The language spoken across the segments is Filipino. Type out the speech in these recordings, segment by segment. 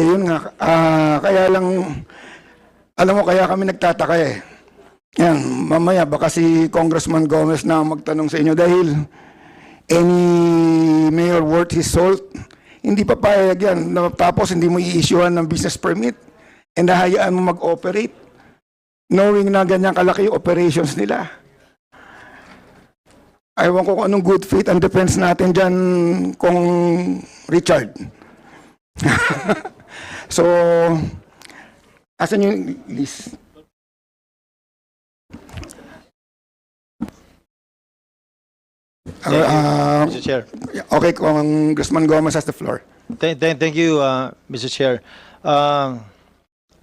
yun nga. Kaya lang, alam mo, kaya kami nagtataka eh. Yan, mamaya baka si Congressman Gomez na magtanong sa inyo dahil any mayor worth his salt, hindi papayag yan. Tapos hindi mo i-issuean ng business permit and hahayaan mo mag-operate knowing na ganyan kalaki yung operations nila. Ayaw ko kung anong good faith and defense natin dyan kung Richard. So, asan yung list? Mr. Chair. Okay, Congressman Gomez has the floor. Thank you, Mr. Chair.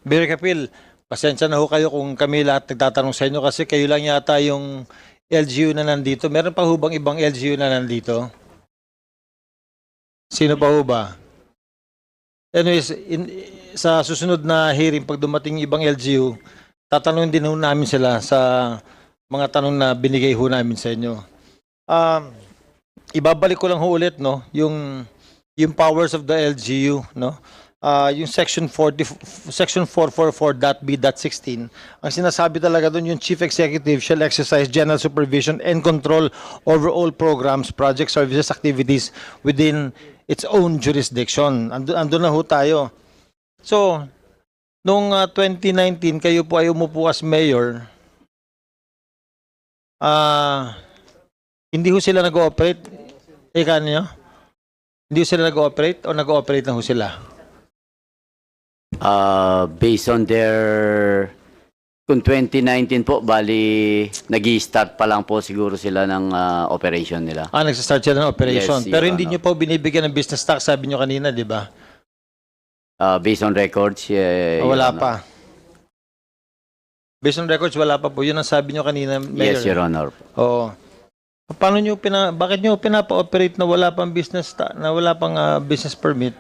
Mayor Kapil, pasensya na ho kayo kung kami lahat nagtatanong sa inyo kasi kayo lang yata yung LGU na nandito. Meron pa ho bang ibang LGU na nandito? Sino pa ho ba? Anyways, sa susunod na hearing, pag dumating ibang LGU, tatanungin din ho namin sila sa mga tanong na binigay ho namin sa inyo. Ibabalik ko lang ho ulit, no, yung powers of the LGU, no? Yung section 444.b.16, ang sinasabi talaga doon, yung chief executive shall exercise general supervision and control over all programs, projects, services, activities within its own jurisdiction. Andun na ho tayo. So, noong 2019, kayo po ay umupo as mayor, hindi ho sila nag-ooperate. Ika niyo? Hindi ho sila nag-ooperate o nag-ooperate na ho sila? Based on their, kung 2019 po, bali, nag-i-start pa lang po siguro sila ng operation nila. Nag-start sila ng operation. Yes, Pero Your hindi Honor. nyo po binibigyan ng business tax, sabi nyo kanina, di ba? Based on records, Wala Your Honor. pa. Based on records, wala pa po. Yun ang sabi nyo kanina, Mayor. Yes, Your Honor. Oo. Paano nyo bakit nyo pinapa-operate na wala pang business business permit?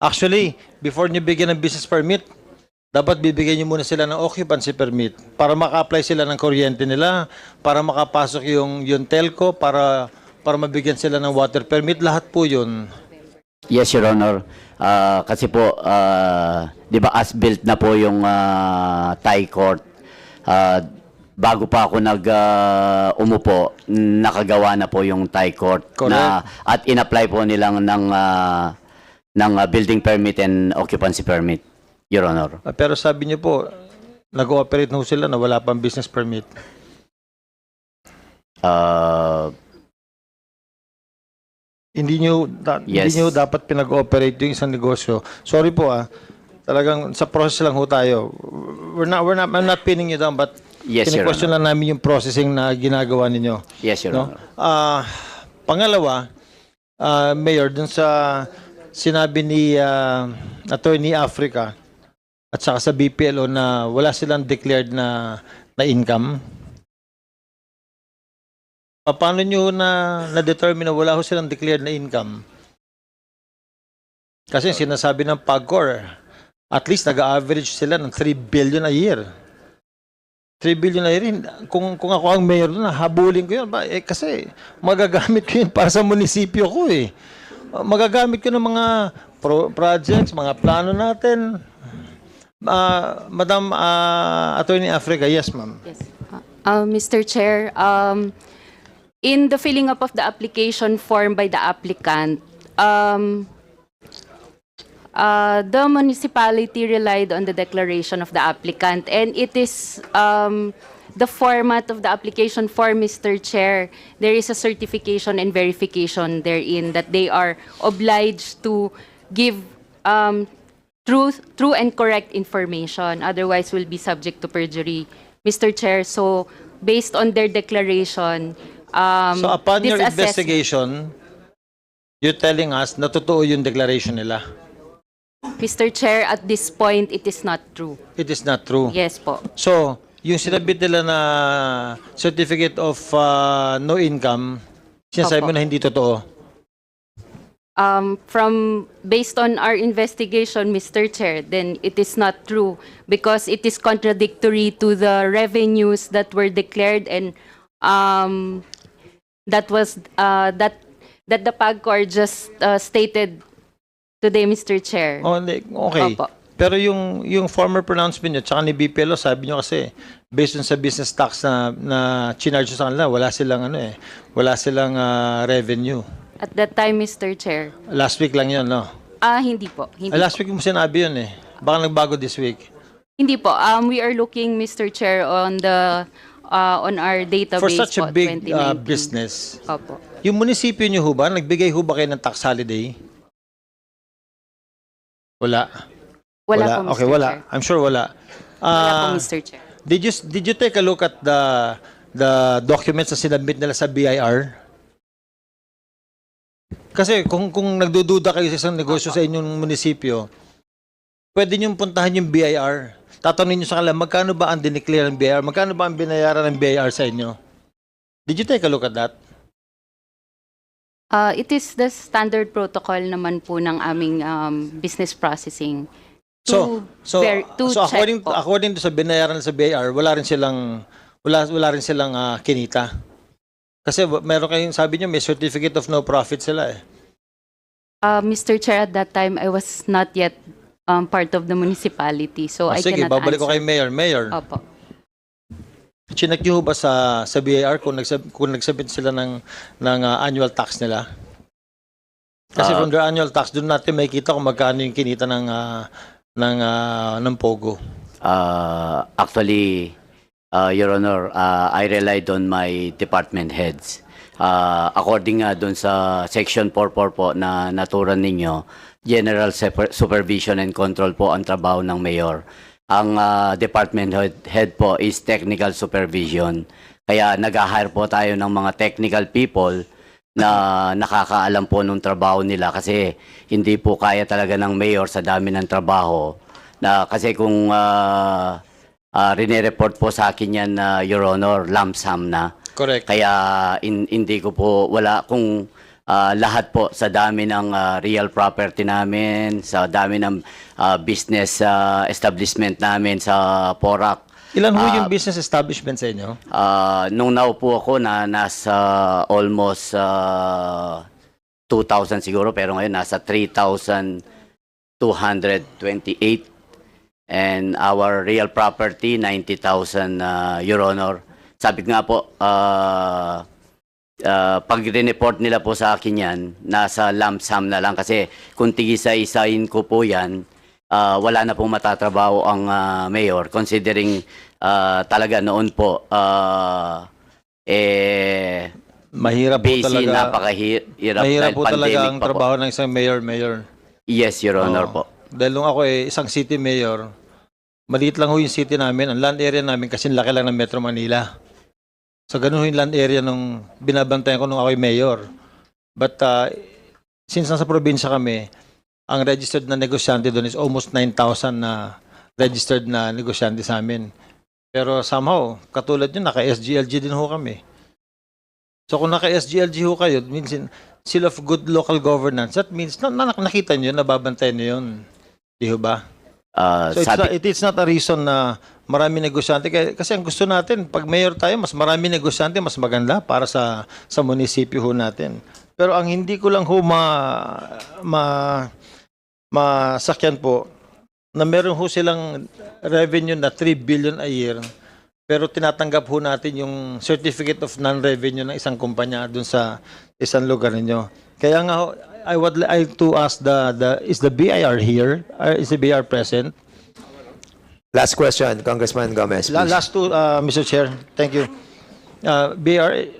Actually, before nyo bigyan ng business permit, dapat bibigyan nyo muna sila ng occupancy permit para maka-apply sila ng kuryente nila, para makapasok yung telco, para mabigyan sila ng water permit, lahat po yun. Yes, Your Honor. Kasi po, di ba as-built na po yung Thai court. Bago pa ako umupo, nakagawa na po yung Thai court. Correct. At in-apply po nilang ng building permit and occupancy permit, Your Honor. Pero sabi nyo po, nag-ooperate na ho sila na wala pang business permit. Hindi nyo dapat pinag-ooperate yung isang negosyo. Sorry po talagang sa process lang ho tayo. I'm not pinning you down, but Yes, Your kine-question Honor. lang namin yung processing na ginagawa ninyo. Yes, Your No? Honor. Pangalawa, Mayor, dun sa sinabi ni Attorney Africa at saka sa BPLO na wala silang declared na income, paano nyo na-determine na wala ho silang declared na income? Kasi sinasabi ng PAGCOR, at least nag-average sila ng 3 billion a year. 3 billion a year. Kung ako ang mayor doon, habulin ko yun. Kasi magagamit ko yun para sa munisipyo ko eh. Magagamit ko ng mga projects, mga plano natin. Madam Attorney Africa, yes ma'am. Yes. Mr. Chair, in the filling up of the application form by the applicant, the municipality relied on the declaration of the applicant, and it is the format of the application form, Mr. Chair. There is a certification and verification therein that they are obliged to give true and correct information, otherwise will be subject to perjury, Mr. Chair. So, based on their declaration, So upon this your assessment- investigation, you're telling us na totoo yung declaration nila. Mr. Chair, at this point, it is not true. It is not true. Yes po. So, yung sinabit nila na certificate of no income, sinasabi mo Opo. na hindi totoo. Based on our investigation, Mr. Chair, then it is not true because it is contradictory to the revenues that were declared, and that the PAGCOR just stated Today, Mr. Chair. Oh, hindi. Okay. Opo. Pero yung former pronouncement nyo, tsaka ni BPLO, sabi nyo kasi, based on sa business tax na chinarge sa kanila, wala silang wala silang revenue. At that time, Mr. Chair. Last week lang yun, no? Hindi po. Hindi Last week mo sinabi yun eh. Baka nagbago this week. Hindi po. We are looking, Mr. Chair, on the on our database For such a po, big 2019. business, Opo. yung munisipyo nyo ho ba, nagbigay ho ba kayo ng tax holiday? Wala. Wala po, Mr. Okay, wala. Chair. I'm sure wala. Wala po, Mr. Chair. Did you take a look at the documents na sinabit nila sa BIR? Kasi kung nagdududa kayo sa isang negosyo sa inyong munisipyo, pwede niyong puntahan yung BIR. Tatanungin niyo sa kanila, magkano ba ang dineclare ng BIR? Magkano ba ang binayaran ng BIR sa inyo? Did you take a look at that? It is the standard protocol naman po ng aming business processing. So check po. according to sa binayaran sa BIR, wala rin silang kinita. Kasi meron kayong sabi niyo may certificate of no profit sila eh. Mr. Chair, at that time, I was not yet part of the municipality, so I Sige, cannot babalik ko answer. kay Mayor. Mayor, Opo. chinek niyo ba sa BIR kung nagsabit sila ng annual tax nila? Kasi from their annual tax, doon natin makikita kung magkano yung kinita ng Pogo. Actually, Your Honor, I relied on my department heads. According nga dun sa Section 44 po na naturan ninyo, General Supervision and Control po ang trabaho ng Mayor. Ang department head po is Technical Supervision. Kaya nag-hire po tayo ng mga technical people na nakakaalam po ng trabaho nila kasi hindi po kaya talaga ng Mayor sa dami ng trabaho. Kasi kung rinireport po sa akin yan, Your Honor, lump sum na. Correct. Kaya hindi ko po wala kung lahat po sa dami ng real property namin, sa dami ng business establishment namin sa Porac. Ilan ho yung business establishment sa inyo? Nung naupo ako na nasa almost 2,000 siguro, pero ngayon nasa 3,228. And our real property, 90,000, Your Honor. Sabi nga po, pag report nila po sa akin yan, nasa lump sum na lang kasi kung tigisa-isain ko po yan, wala na pong matatrabaho ang mayor considering talaga noon po Mahirap po busy, talaga. napakahirap Mahirap dahil po talaga pandemic ang pa po. trabaho ng isang mayor. Yes, Your Honor Oo. po. Dahil nung ako isang city mayor, maliit lang ho yung city namin. Ang land area namin kasi laki lang ng Metro Manila. So ganun ho yung land area nung binabantayan ko nung ako'y mayor. But since nasa probinsya kami, ang registered na negosyante doon is almost 9,000 na registered na negosyante sa amin. Pero somehow, katulad nyo, naka-SGLG din ho kami. So kung naka-SGLG ho kayo, means seal of good local governance, that means nakita nyo, nababantayan nyo yun. Di ho ba? So it's not a reason na marami negosyante. Kasi ang gusto natin, pag mayor tayo, mas marami negosyante, mas maganda para sa munisipyo ho natin. Pero ang hindi ko lang ho masakyan po, na meron ho silang revenue na 3 billion a year, pero tinatanggap ho natin yung certificate of non-revenue ng isang kumpanya dun sa isang lugar ninyo. Kaya nga ho, I would like to ask is the BIR here? Is the BIR present? Last question, Congressman Gomez, please. Last two, Mr. Chair. Thank you. BIR,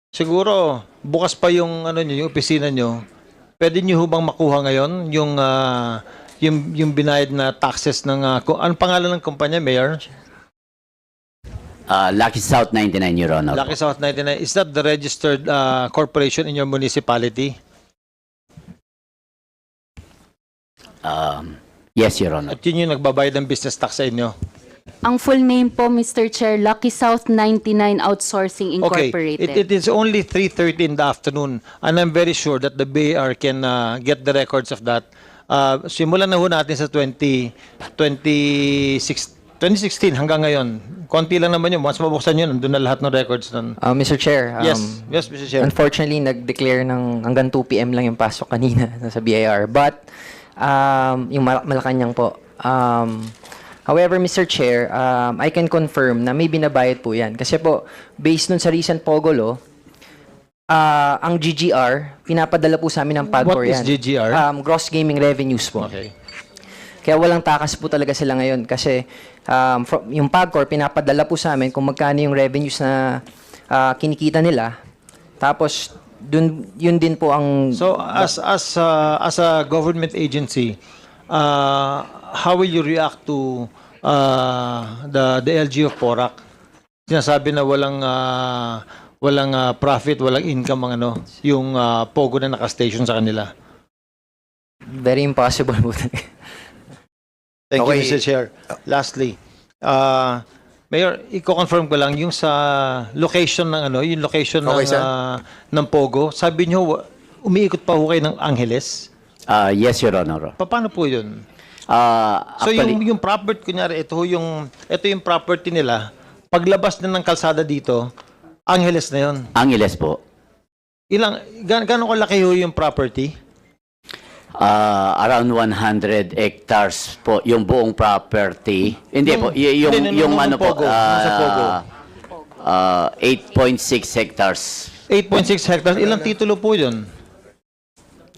siguro bukas pa yung yung opisina nyo. Pwede nyo bang makuha ngayon yung binayad na taxes ng anong pangalan ng kumpanya, Mayor? Lucky South 99, Your Honor. Lucky South 99. Is that the registered corporation in your municipality? Yes, Your Honor. At yun yung nagbabayad ng business tax sa inyo? Ang full name po, Mr. Chair, Lucky South 99 Outsourcing Okay, Incorporated. it is only 3:30 in the afternoon and I'm very sure that the BIR can get the records of that. Simulan na ho natin sa 2016 2016 hanggang ngayon, konti lang naman yun. Once mabuksan yun, nandun na lahat ng records nun. Mr. Chair, Yes, Mr. Chair. unfortunately, nag-declare ng hanggang 2 p.m. lang yung pasok kanina sa BIR. But, yung Malacanang po. However, Mr. Chair, I can confirm na may binabayad po yan. Kasi po, based nun sa recent Pogo Law, ang GGR, pinapadala po sa amin ng PAGCOR What is yan. GGR? Gross Gaming Revenues po. Okay. Kaya walang takas po talaga sila ngayon kasi yung PAGCOR pinapadala po sa amin kung magkano yung revenues na kinikita nila. Tapos yun din po ang So, as a government agency, how will you react to the LG of Porac? Sinasabi na walang profit, walang income ang yung Pogo na naka-station sa kanila. very impossible po talaga. Thank you, Okay. Mr. Chair. Lastly, Mayor, i-confirm ko lang yung sa location ng yung location Okay, sir. ng Pogo. Sabi niyo umiikot pa ho kayo ng Angeles. Yes, Your Honor. Paano po 'yun? So Actually, yung property kunyari ito yung property nila. Paglabas na ng kalsada dito, Angeles na 'yon. Angeles po. Gaano kalaki ho yung property? Around 100 hectares po yung buong property. Hindi po, yung ano po, Pogo, sa Pogo. 8.6 hectares. 8.6 hectares. Ilang titulo po 'yun?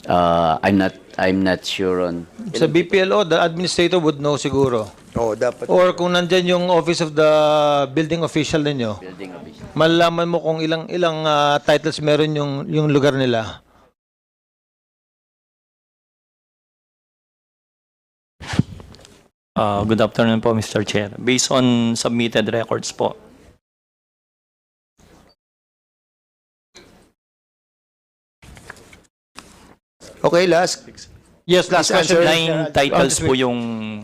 I'm not sure on. Sa BPLO, the administrator would know siguro. Oo, dapat. Or kung nandyan yung office of the building official ninyo, malalaman mo kung ilang titles meron yung lugar nila. Good afternoon po, Mr. Chair. Based on submitted records po, Okay, last. Yes, last Please question. answer. 9 titles po yung...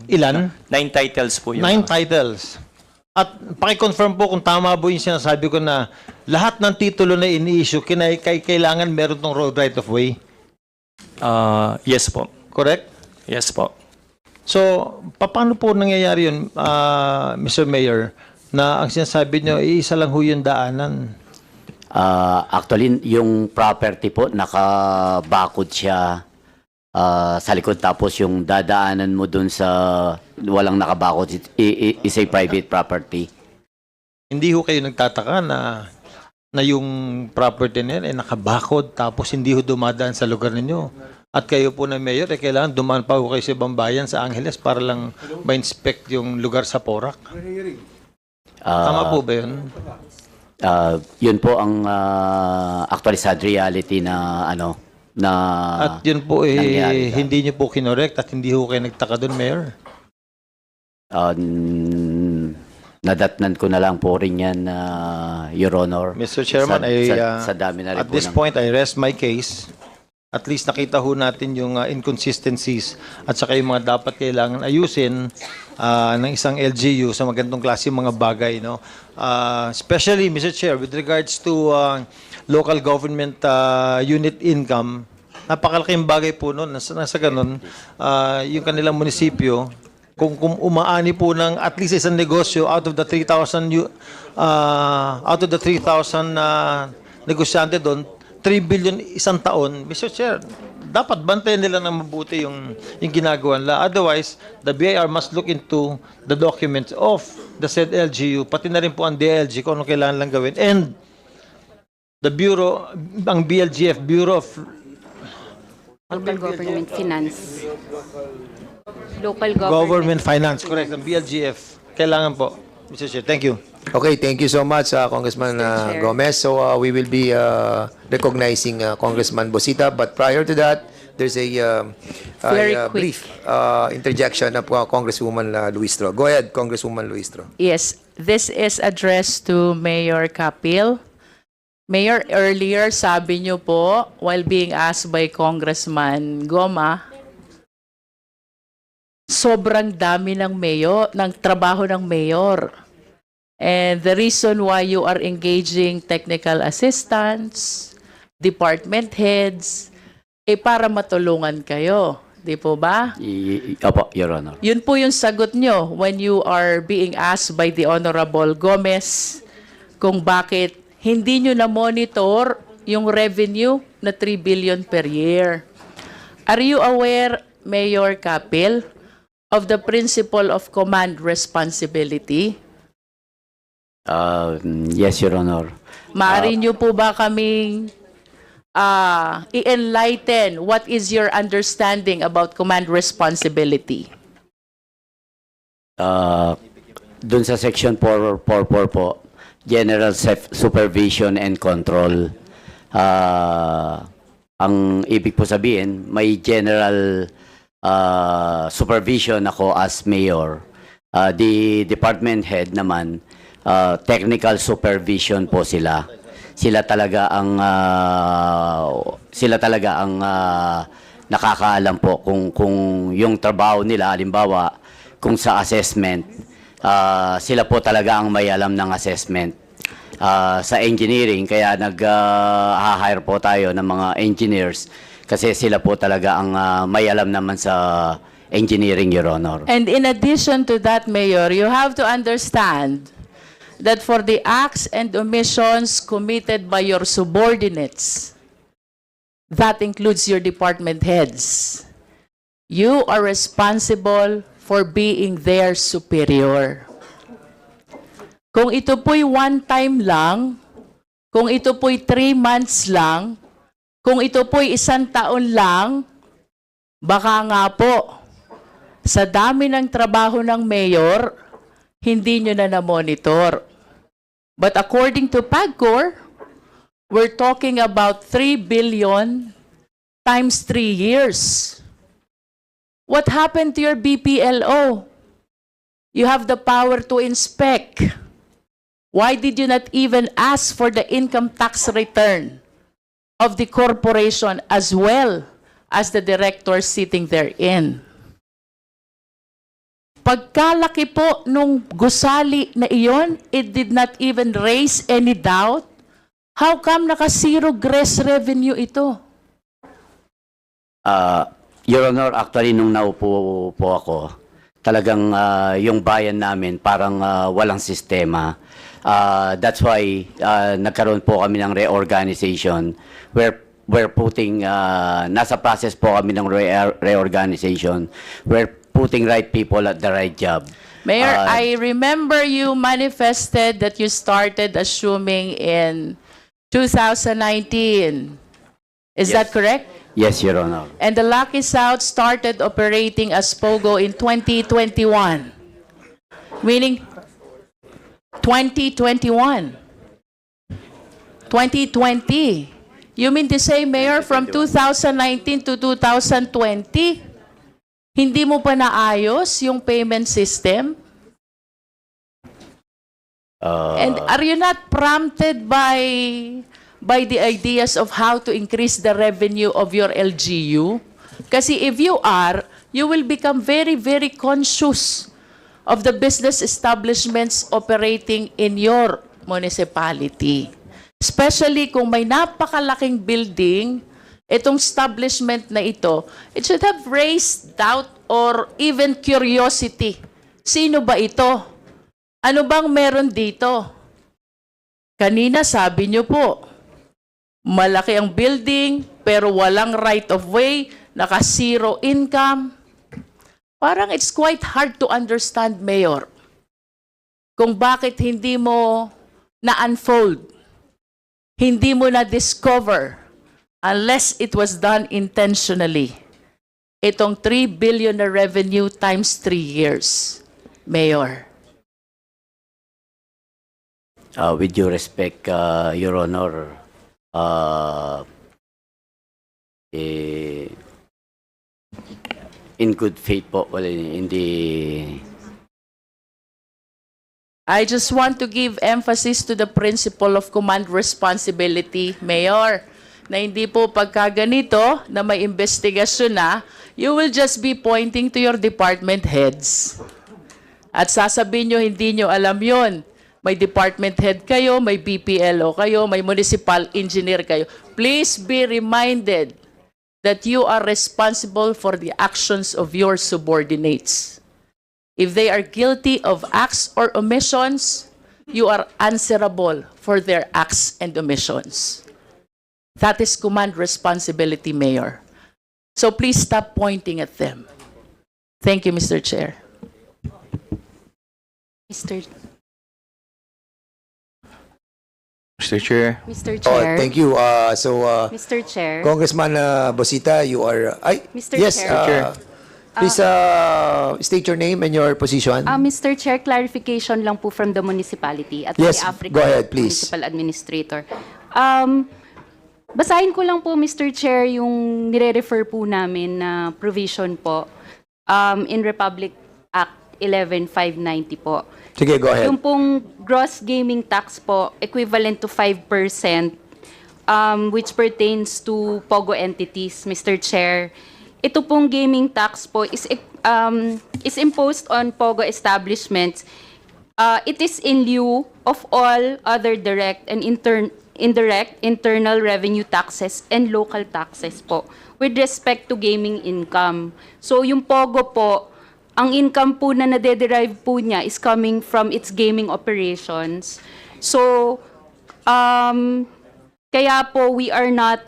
Ilan? 9 titles po yung... 9 titles. At paki-confirm po kung tama po yung sinasabi ko na lahat ng titulo na ini-issue, kailangan meron tong road right of way. Yes po. Correct? Yes po. So, paano po nangyayari yun, Mr. Mayor, na ang sinasabi nyo, isa lang ho yung daanan? Actually, yung property po, nakabakod siya sa likod. Tapos yung dadaanan mo dun sa walang nakabakod, is a private property. Hindi ho kayo nagtataka na yung property na yan ay nakabakod tapos hindi ho dumadaan sa lugar ninyo. At kayo po na mayor, kailangan dumaan pa ho kayo sa ibang bayan sa Angeles para lang ma-inspect yung lugar sa Porac. Tama po ba yun? Yun po ang actually sad reality na na At yun po nangyari sa- hindi nyo po kinorekt at hindi ho kayo nagtaka doon, Mayor. nadatnan ko na lang po rin yan, Your Honor. Mr. Chairman, sa dami na rin at po this point, I rest my case. At least nakita ho natin yung inconsistencies at saka yung mga dapat kailangan ayusin ng isang LGU sa magandang klase mga bagay. No? Especially, Mr. Chair, with regards to local government unit income, napakalaking bagay po nun. Nasa ganun, yung kanilang munisipyo, kung umaani po ng at least isang negosyo out of the 3,000 negosyante doon, 3 billion isang taon, Mr. Chair, dapat bantayan nila ng mabuti yung ginagawa nila. Otherwise, the BIR must look into the documents of the said LGU, pati na rin po ang DLG kung ano kailangan lang gawin. And the Bureau, ang BLGF, Bureau of Local Government Finance. Local Government Finance, correct, ang BLGF. Kailangan po, Mr. Chair. Thank you. Okay, thank you so much, Congressman Chair. Gomez. So we will be recognizing Congressman Bosita. But prior to that, there's a Very quick. brief interjection of Congresswoman Luistro. Go ahead, Congresswoman Luistro. Yes, this is addressed to Mayor Kapil. Mayor, earlier sabi niyo po, while being asked by Congressman Goma, sobrang dami ng trabaho ng mayor. And the reason why you are engaging technical assistants, department heads, para matulungan kayo. Di po ba? Opo, Your Honor. Yun po yung sagot nyo when you are being asked by the Honorable Gomez kung bakit hindi nyo na-monitor yung revenue na 3 billion per year. Are you aware, Mayor Capil, of the principle of command responsibility? Yes, Your Honor. Maaari nyo po ba kaming i-enlighten what is your understanding about command responsibility? Dun sa section 444 po, General Supervision and Control. Ang ibig po sabihin, may general supervision ako as mayor. The department head naman, technical supervision po sila. Sila talaga ang nakakaalam po kung yung trabaho nila, halimbawa kung sa assessment, sila po talaga ang may alam ng assessment. Sa engineering, kaya nag-hire po tayo ng mga engineers kasi sila po talaga ang may alam naman sa engineering, Your Honor. And in addition to that, Mayor, you have to understand that for the acts and omissions committed by your subordinates, that includes your department heads, you are responsible for being their superior. Kung ito po'y one time lang, kung ito po'y 3 months lang, kung ito po'y 1 taon lang, baka nga po, sa dami ng trabaho ng mayor, hindi nyo na na-monitor. But according to PAGCOR, we're talking about 3 billion times 3 years. What happened to your BPLO? You have the power to inspect. Why did you not even ask for the income tax return of the corporation as well as the director sitting therein? Pagkalaki po nung gusali na iyon, it did not even raise any doubt. How come naka-zero gross revenue ito? Your Honor, actually nung naupo po ako, talagang yung bayan namin parang walang sistema. That's why nagkaroon po kami ng reorganization. We're putting, nasa process po kami ng reorganization. We're putting right people at the right job. Mayor, I remember you manifested that you started assuming in 2019. Is that correct? Yes, Your Honor. And the Lucky South started operating as POGO in 2021. Meaning 2021. 2020. You mean to say, Mayor, from 2019 to 2020, hindi mo pa naayos yung payment system? And are you not prompted by the ideas of how to increase the revenue of your LGU? Kasi if you are, you will become very, very conscious of the business establishments operating in your municipality. Especially kung may napakalaking building, itong establishment na ito, it should have raised doubt or even curiosity. Sino ba ito? Ano bang meron dito? Kanina sabi niyo po, malaki ang building pero walang right of way, naka-zero income. Parang it's quite hard to understand, Mayor, kung bakit hindi mo na-unfold, hindi mo na-discover unless it was done intentionally. Itong 3 billion na revenue times 3 years, Mayor. With due respect, Your Honor, in good faith po, well, hindi. I just want to give emphasis to the principle of command responsibility, Mayor, na hindi po pagkaganito na may investigasyon na, you will just be pointing to your department heads. At sasabihin nyo, hindi nyo alam yon. May department head kayo, may BPLO kayo, may municipal engineer kayo. Please be reminded that you are responsible for the actions of your subordinates. If they are guilty of acts or omissions, you are answerable for their acts and omissions. That is command responsibility, Mayor. So please stop pointing at them. Thank you, Mr. Chair. Mr. Mr. Chair. Mr. Oh, Chair. thank you. Mr. Chair. Congressman Bosita, you are... Mr. Yes, Chair. please state your name and your position. Mr. Chair, clarification lang po from the municipality at Yes, the African go ahead, please. Municipal Administrator. Basahin ko lang po, Mr. Chair, yung nire-refer po namin na provision po in Republic Act 11590 po. Sige, go ahead. Yung pong gross gaming tax po, equivalent to 5%, which pertains to POGO entities, Mr. Chair. Ito pong gaming tax po is imposed on POGO establishments. It is in lieu of all other direct and indirect internal revenue taxes and local taxes po with respect to gaming income. So yung POGO po, ang income po na nade-derive po niya is coming from its gaming operations. So, kaya po we are not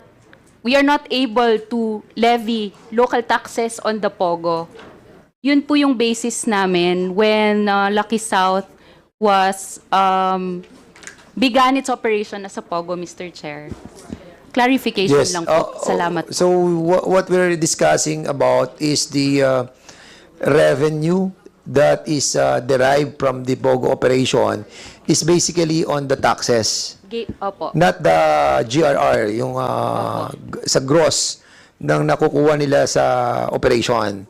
able to levy local taxes on the POGO. Yun po yung basis namin when Lucky South was began its operation as a POGO, Mr. Chair. Clarification lang po. Salamat. So what we're discussing about is the revenue that is derived from the POGO operation is basically on the taxes, Opo. not the GRR, yung sa gross ng nakukuha nila sa operation.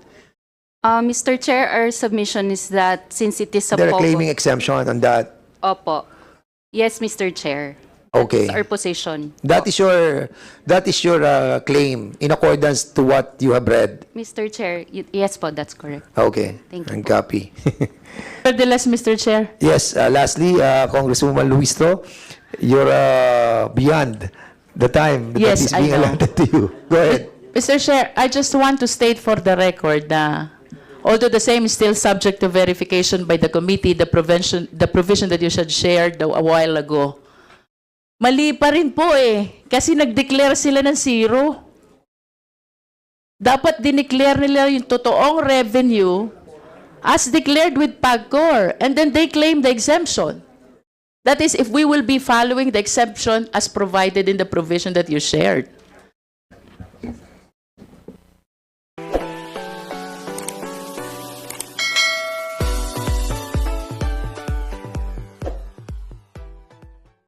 Mr. Chair, our submission is that since it is a They're POGO... claiming exemption on that. Opo. Yes, Mr. Chair. Okay. That's our position. That is your claim in accordance to what you have read. Mr. Chair, yes po, that's correct. Okay. Thank you And po. copy. Nevertheless, Mr. Chair. Yes, lastly, Congresswoman Luistro, you're beyond the time that Yes, is I being know. allotted to you. Go ahead. Mr. Chair, I just want to state for the record na although the same is still subject to verification by the committee, the provision that you should share a while ago, mali pa rin po eh. Kasi nag-declare sila ng zero. Dapat dineclare nila yung totoong revenue as declared with PAGCOR. And then they claim the exemption. That is, if we will be following the exemption as provided in the provision that you shared.